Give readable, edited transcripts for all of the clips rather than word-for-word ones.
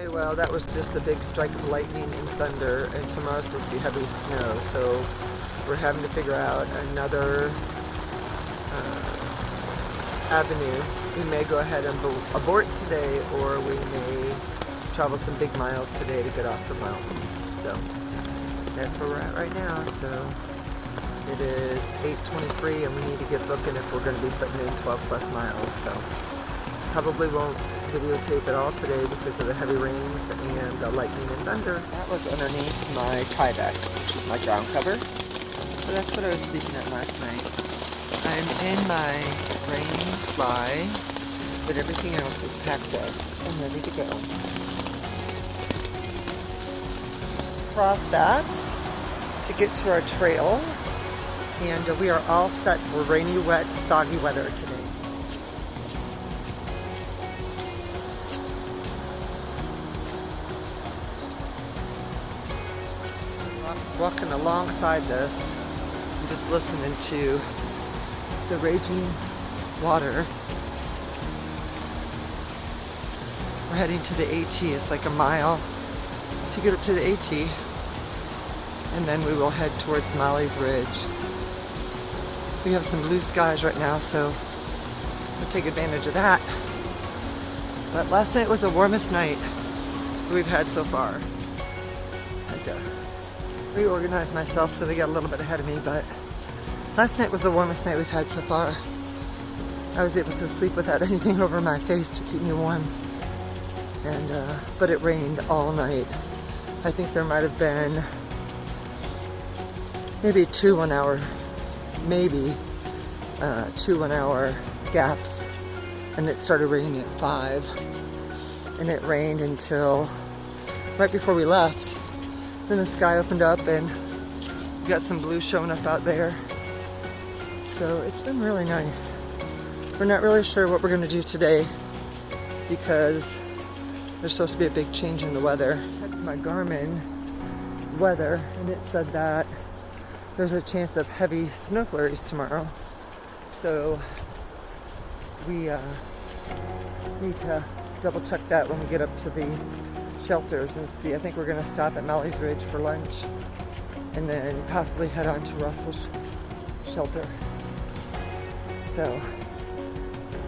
Okay, well that was just a big strike of lightning and thunder, and tomorrow's supposed to be heavy snow, so we're having to figure out another avenue. We may go ahead and abort today, or we may travel some big miles today to get off the mountain. So that's where we're at right now. So it is 8:23 and we need to get booking if we're going to be putting in 12 plus miles. So probably won't videotape at all today because of the heavy rains and the lightning and thunder. That was underneath my tie deck, which is my ground cover. So that's what I was sleeping at last night. I'm in my rain fly, but everything else is packed up and ready to go. Let's cross that to get to our trail, and we are all set for rainy, wet, soggy weather today. Walking alongside this, I'm just listening to the raging water. We're heading to the AT. It's like a mile to get up to the AT, and then we will head towards Molly's Ridge. We have some blue skies right now, so we'll take advantage of that. But last night was the warmest night we've had so far. I had to reorganize myself so they got a little bit ahead of me, but last night was the warmest night we've had so far. I was able to sleep without anything over my face to keep me warm. And but it rained all night. I think there might have been maybe two 1 hour gaps, and it started raining at 5, and it rained until right before we left. Then the sky opened up and we got some blue showing up out there. So it's been really nice. We're not really sure what we're going to do today because there's supposed to be a big change in the weather. I checked my Garmin weather and it said that there's a chance of heavy snow flurries tomorrow. So we need to double check that when we get up to the shelters and see. I think we're going to stop at Molly's Ridge for lunch and then possibly head on to Russell's shelter. So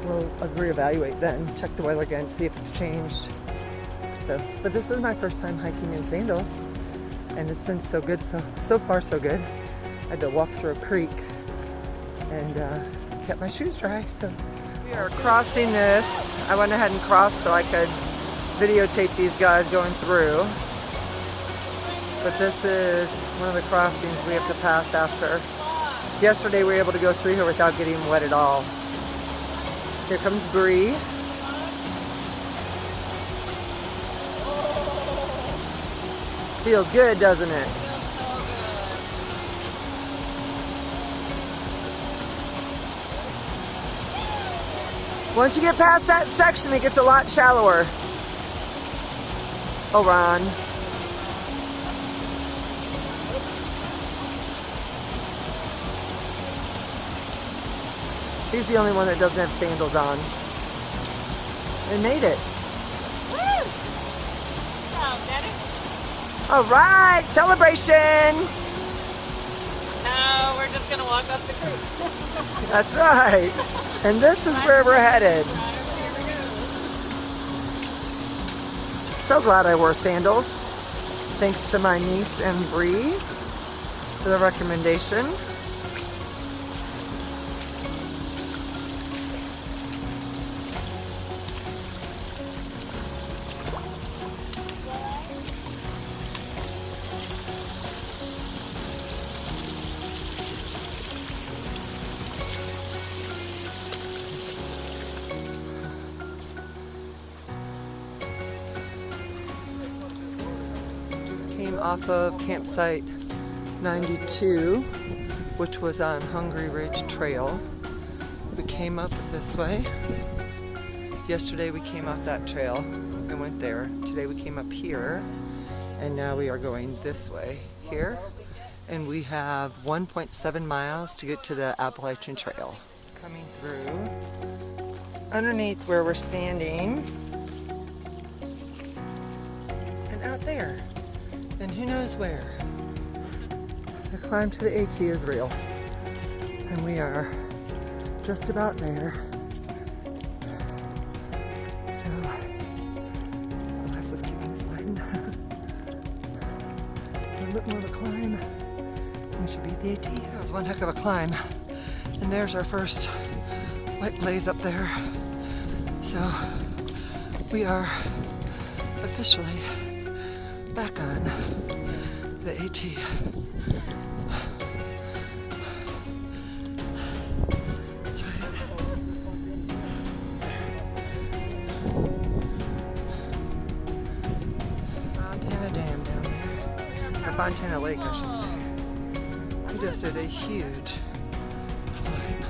we'll reevaluate then, check the weather again, see if it's changed. So, but this is my first time hiking in sandals, and it's been so good, so far so good. I had to walk through a creek and kept my shoes dry. So we are crossing this. I went ahead and crossed so I could videotape these guys going through. But this is one of the crossings we have to pass after. Yesterday we were able to go through here without getting wet at all. Here comes Bree. Feels good, doesn't it? Once you get past that section, it gets a lot shallower. Oh, Ron. He's the only one that doesn't have sandals on. They made it. Woo! Oh, Daddy. All right, celebration. No, we're just gonna walk up the creek. That's right. And this is where we're headed. So glad I wore sandals. Thanks to my niece and Bree for the recommendation. Came off of campsite 92, which was on Hungry Ridge Trail. We came up this way. Yesterday we came off that trail and went there. Today we came up here, and now we are going this way here. And we have 1.7 miles to get to the Appalachian Trail. It's coming through underneath where we're standing. not there. And who knows where. The climb to the AT is real. And we are just about there. So, glasses keep on sliding. A little bit more of a climb. And we should be at the AT. That was one heck of a climb. And there's our first white blaze up there. So, we are officially back on the AT. That's right. Fontana Dam down there. Or Fontana Lake, I should say. We just did a huge climb.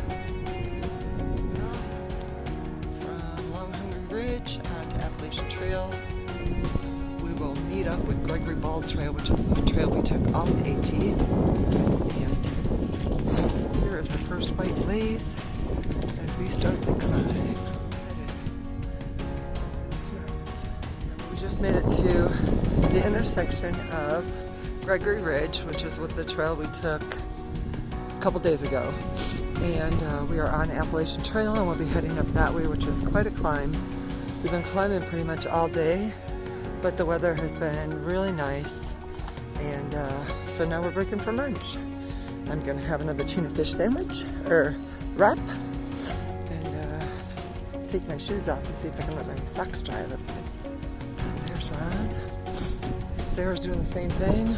From Long Hungry Ridge onto Appalachian Trail. We will meet up with Gregory Bald Trail, which is the trail we took off the AT. And here is our first white blaze as we start the climb. We just made it to the intersection of Gregory Ridge, which is what the trail we took a couple days ago. And we are on Appalachian Trail and we'll be heading up that way, which is quite a climb. We've been climbing pretty much all day, but the weather has been really nice. And so now we're breaking for lunch. I'm gonna have another tuna fish sandwich, or wrap, and take my shoes off and see if I can let my socks dry a little bit. And there's Ron. Sarah's doing the same thing.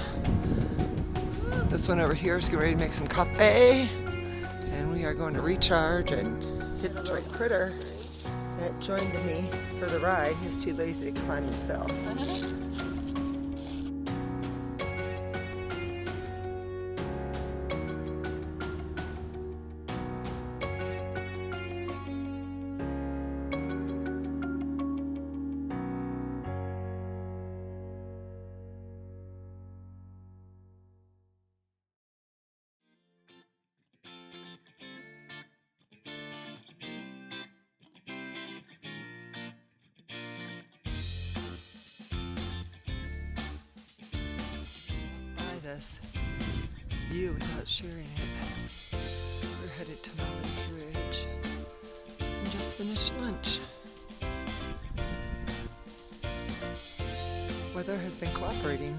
This one over here is getting ready to make some coffee. And we are going to recharge and hit the critter that joined me for the ride. He's too lazy to climb himself. This view without sharing it. We're headed to Molly's Ridge and just finished lunch. Weather has been cooperating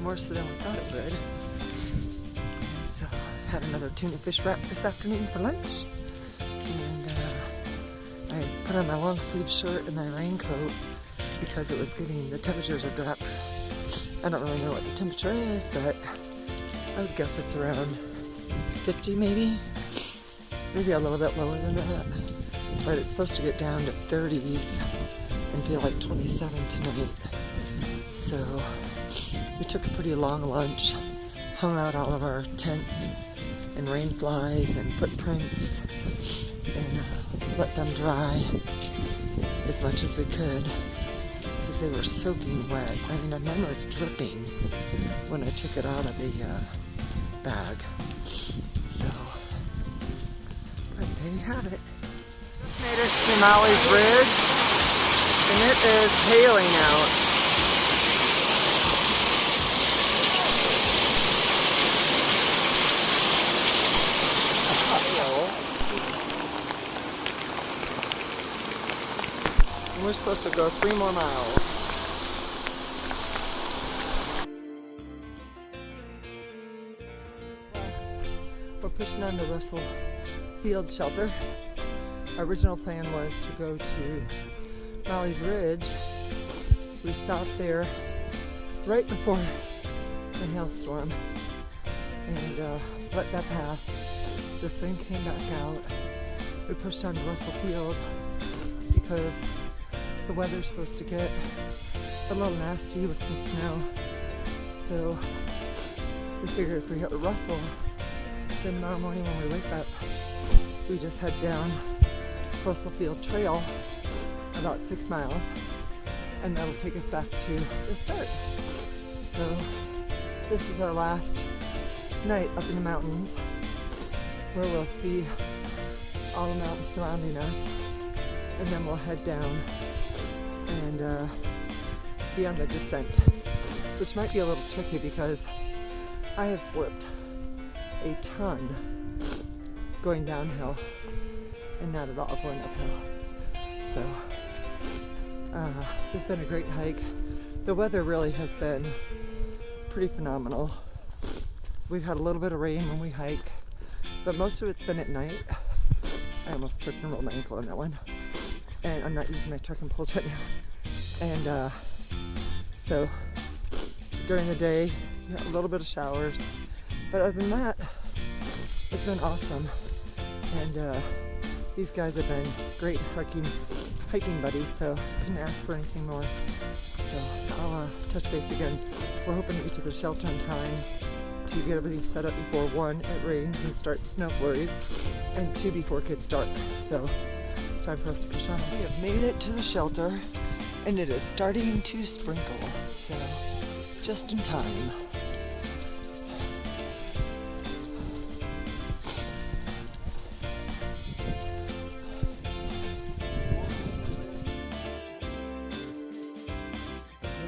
more so than we thought it would. So had another tuna fish wrap this afternoon for lunch, and I put on my long sleeve shirt and my raincoat because it was the temperatures are dropped. I don't really know what the temperature is, but I would guess it's around 50 maybe a little bit lower than that. But it's supposed to get down to 30s and feel like 27 tonight. So we took a pretty long lunch, hung out all of our tents and rain flies and footprints, and let them dry as much as we could. They were soaking wet. I mean, mine was dripping when I took it out of the bag. So, but there you have it. Just made it to Molly's Ridge, and it is hailing out. And we're supposed to go 3 more miles. We're pushing on the Russell Field Shelter. Our original plan was to go to Molly's Ridge. We stopped there right before the hailstorm and let that pass. This thing came back out. We pushed on to Russell Field because the weather's supposed to get a little nasty with some snow. So we figured if we hit Russell, then tomorrow morning when we wake up, we just head down Russell Field Trail about 6 miles, and that'll take us back to the start. So this is our last night up in the mountains, where we'll see all the mountains surrounding us, and then we'll head down and be on the descent, which might be a little tricky because I have slipped a ton going downhill and not at all going uphill. So it's been a great hike. The weather really has been pretty phenomenal. We've had a little bit of rain when we hike, but most of it's been at night. I almost tripped and rolled my ankle on that one. And I'm not using my trekking poles right now. And so during the day, yeah, a little bit of showers. But other than that, it's been awesome. And these guys have been great hiking buddies, so I couldn't ask for anything more. So I'll touch base again. We're hoping to get to the shelter in time to get everything set up before 1, it rains and starts snow flurries, and 2, before it gets dark. So it's time for us to push on. We have made it to the shelter and it is starting to sprinkle. So just in time.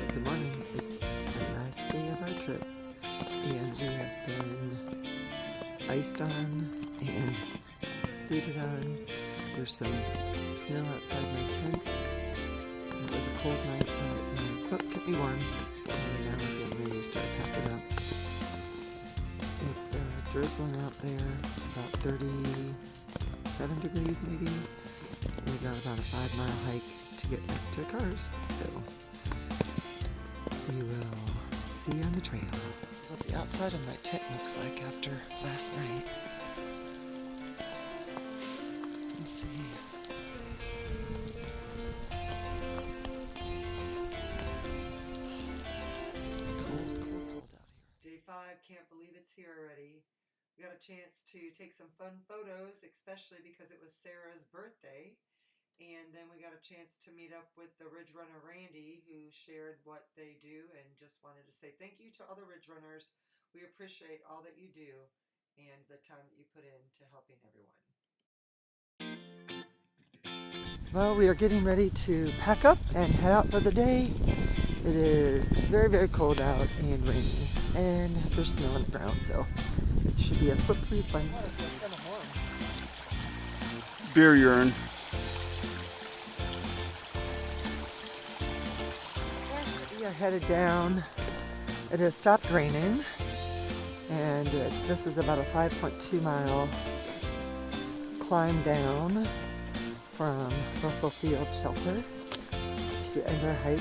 Good morning. It's the last day of our trip, and we have been iced on and sleeted on. There's some snow outside my tent. It was a cold night, but my quilt kept me warm, and now we're getting ready to start packing up. It's drizzling out there. It's about 37 degrees maybe. We got about a 5-mile hike to get back to the cars, so we will see you on the trail. This is what the outside of my tent looks like after last night. Let's see. Cold out here. Day 5, can't believe it's here already. We got a chance to take some fun photos, especially because it was Sarah's birthday. And then we got a chance to meet up with the Ridge Runner Randy, who shared what they do, and just wanted to say thank you to all the Ridge Runners. We appreciate all that you do and the time that you put into helping everyone. Well, we are getting ready to pack up and head out for the day. It is very, very cold out and rainy, and there's snow on the ground, so it should be a slippery fun. Beer urine. We are headed down. It has stopped raining, and this is about a 5.2 mile climb down from Russell Field Shelter to end our hike.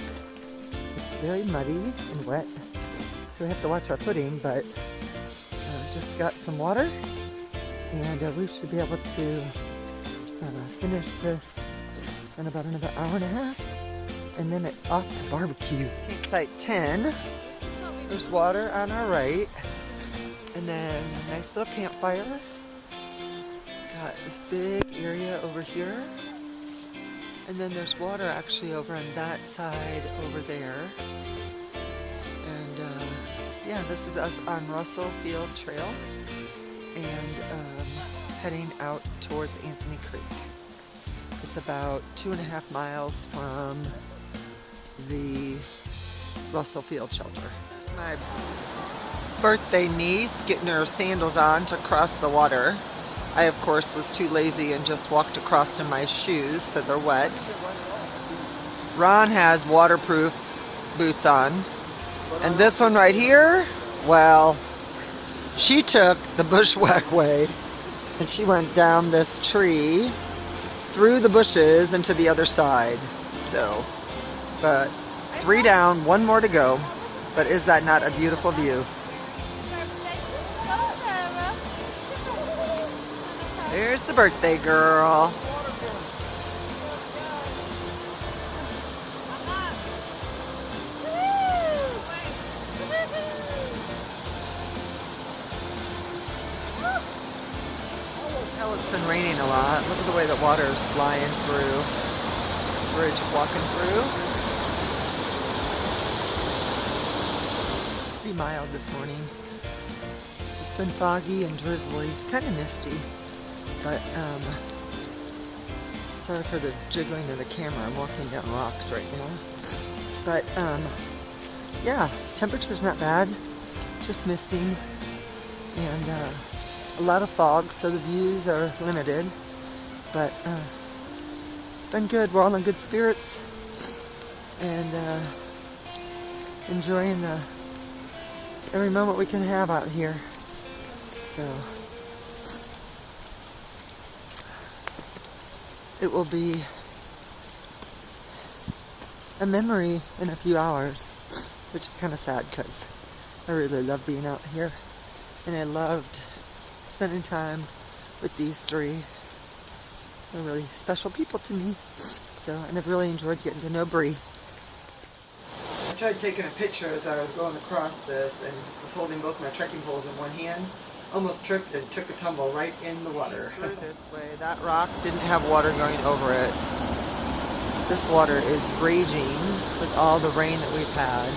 It's very muddy and wet, so we have to watch our footing, but just got some water, and we should be able to finish this in about another hour and a half, and then it's off to barbecue. Campsite 10, there's water on our right, and then a nice little campfire. Got this big area over here, and then there's water actually over on that side over there. And yeah, this is us on Russell Field Trail, and heading out towards Anthony Creek. It's about 2.5 miles from the Russell Field Shelter. My birthday niece getting her sandals on to cross the water. I, of course, was too lazy and just walked across in my shoes, so they're wet. Ron has waterproof boots on. And this one right here, well, she took the bushwhack way, and she went down this tree, through the bushes, and to the other side. So, but 3 down, 1 more to go. But is that not a beautiful view? There's the birthday girl. Tell it's been raining a lot. Look at the way the water is flying through. Bridge walking through. Pretty mild this morning. It's been foggy and drizzly, kind of misty. But sorry for the jiggling of the camera. I'm walking down rocks right now. But yeah, temperature's not bad, just misting and a lot of fog, so the views are limited. But it's been good. We're all in good spirits and enjoying every moment we can have out here. So it will be a memory in a few hours, which is kind of sad because I really love being out here and I loved spending time with these three. They're really special people to me. So, and I've really enjoyed getting to know Bree. I tried taking a picture as I was going across this and was holding both my trekking poles in one hand. Almost tripped and took a tumble right in the water. This way, that rock didn't have water going over it. This water is raging with all the rain that we've had.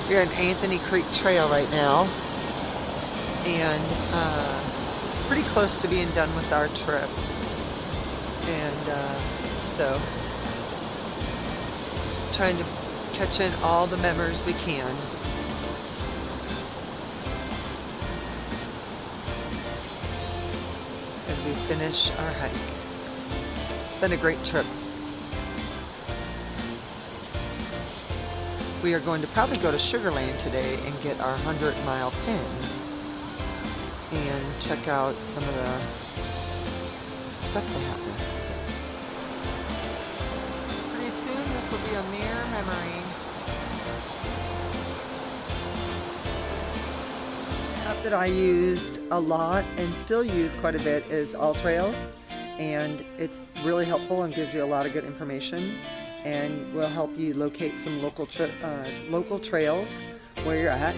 We're on Anthony Creek Trail right now. And pretty close to being done with our trip. And so, trying to catch in all the memories we can. As we finish our hike. It's been a great trip. We are going to probably go to Sugar Land today and get our 100-mile pin and check out some of the stuff they have there. So, pretty soon this will be a mere memory. App that I used a lot and still use quite a bit is All Trails, and it's really helpful and gives you a lot of good information and will help you locate some local trails where you're at.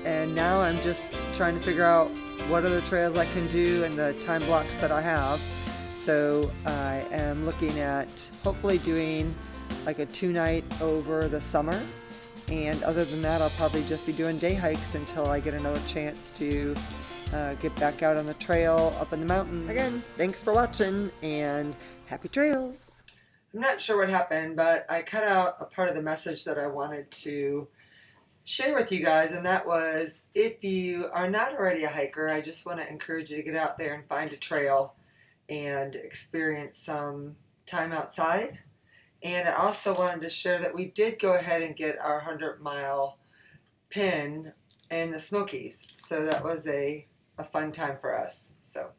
And now I'm just trying to figure out what other trails I can do and the time blocks that I have. So I am looking at hopefully doing like a 2-night over the summer. And other than that, I'll probably just be doing day hikes until I get another chance to get back out on the trail up in the mountain. Again, thanks for watching and happy trails. I'm not sure what happened, but I cut out a part of the message that I wanted to share with you guys, and that was, if you are not already a hiker, I just want to encourage you to get out there and find a trail and experience some time outside. And I also wanted to share that we did go ahead and get our 100-mile pin in the Smokies, so that was a fun time for us. So